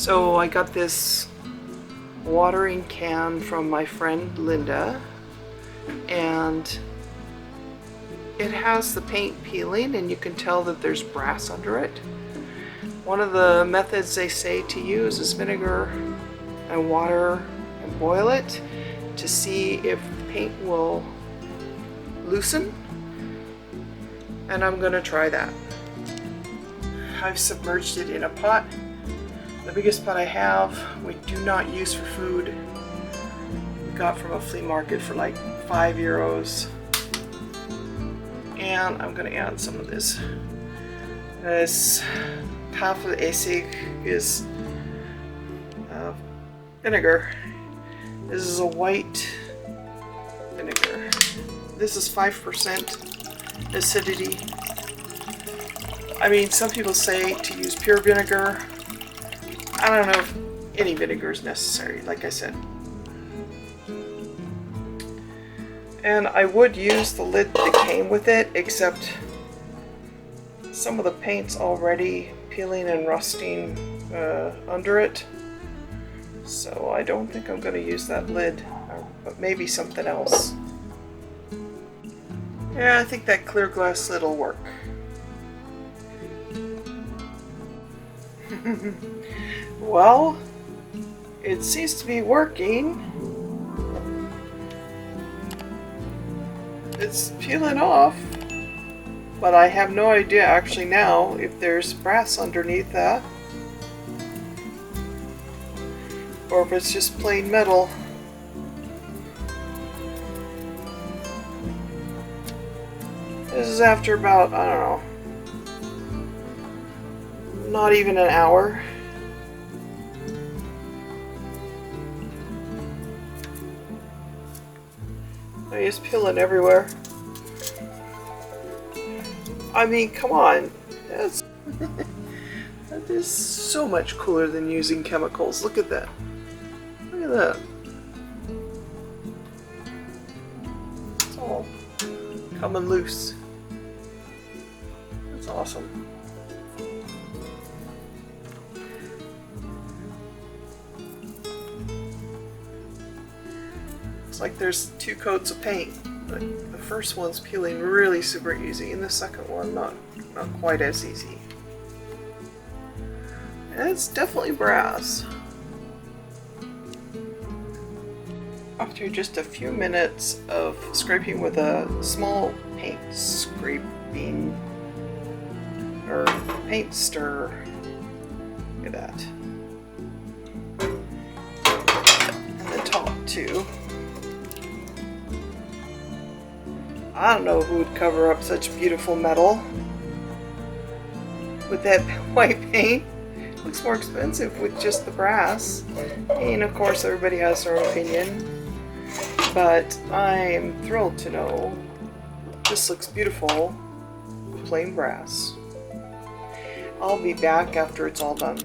So I got this watering can from my friend Linda, and it has the paint peeling, and you can tell that there's brass under it. One of the methods they say to use is vinegar and water and boil it to see if the paint will loosen, and I'm gonna try that. I've submerged it in a pot. The biggest pot I have, we do not use for food. We got from a flea market for like €5. And I'm gonna add some of this. This Essig is vinegar. This is a white vinegar. This is 5% acidity. I mean, some people say to use pure vinegar. I don't know if any vinegar is necessary, like I said. And I would use the lid that came with it, except some of the paint's already peeling and rusting under it. So I don't think I'm going to use that lid, but maybe something else. Yeah, I think that clear glass lid will work. Well, it seems to be working. It's peeling off, but I have no idea actually now if there's brass underneath that or if it's just plain metal. This is after about, I don't know, not even an hour. It's peeling everywhere. I mean, come on. That is so much cooler than using chemicals. Look at that. Look at that. It's all coming loose. That's awesome. Like there's 2 coats of paint. Like the first one's peeling really super easy, and the second one not quite as easy. And it's definitely brass. After just a few minutes of scraping with a small paint scraping or paint stir, look at that. And the top too. I don't know who would cover up such beautiful metal with that white paint. It looks more expensive with just the brass. And of course everybody has their own opinion. But I'm thrilled to know this looks beautiful with plain brass. I'll be back after it's all done.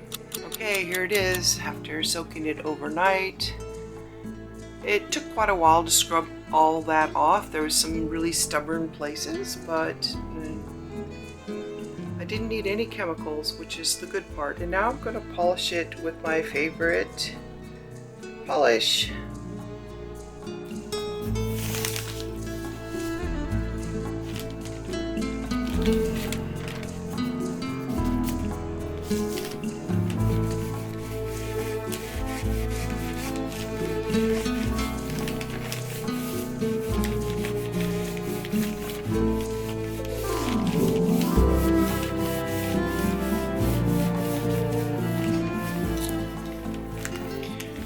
Okay, here it is after soaking it overnight. It took quite a while to scrub all that off. There was some really stubborn places, but I didn't need any chemicals, which is the good part. And now I'm going to polish it with my favorite polish.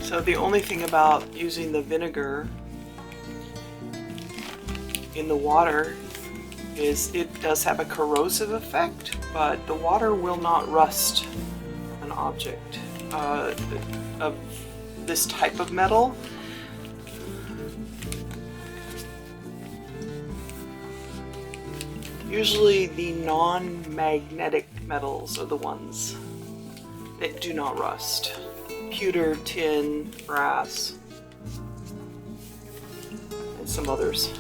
So the only thing about using the vinegar in the water is it does have a corrosive effect, but the water will not rust an object of this type of metal. Usually the non-magnetic metals are the ones that do not rust. Pewter, tin, brass, and some others.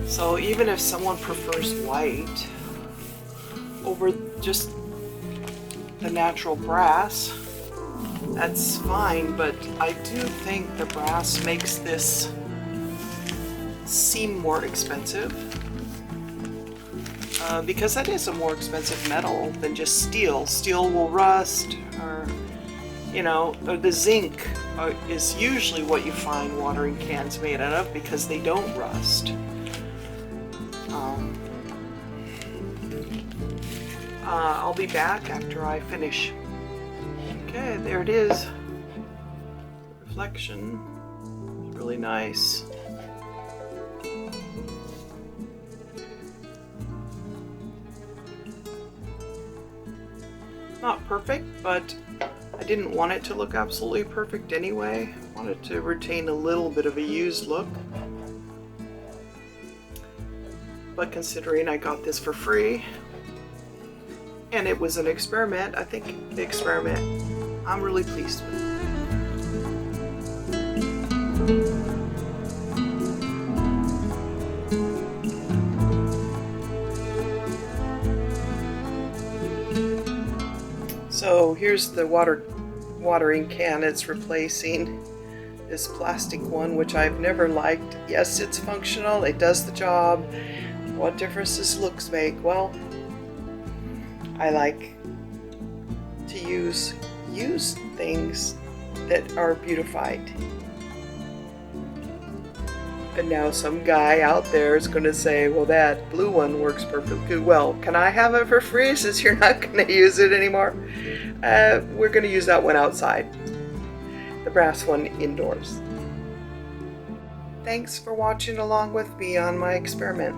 So even if someone prefers white over just the natural brass, that's fine, but I do think the brass makes this seem more expensive because that is a more expensive metal than just steel. Steel will rust, or or the zinc is usually what you find watering cans made out of because they don't rust. I'll be back after I finish. Okay, there it is. Reflection. It's really nice. Not perfect, but I didn't want it to look absolutely perfect anyway. I wanted to retain a little bit of a used look. But considering I got this for free, and it was an experiment, I think the experiment I'm really pleased with. So here's the watering can it's replacing. This plastic one, which I've never liked. Yes, it's functional, it does the job. What difference does looks make? Well, I like to use used things that are beautified. And now some guy out there is going to say, well, that blue one works perfectly well. Can I have it for free since you're not going to use it anymore? We're going to use that one outside. The brass one indoors. Thanks for watching along with me on my experiment.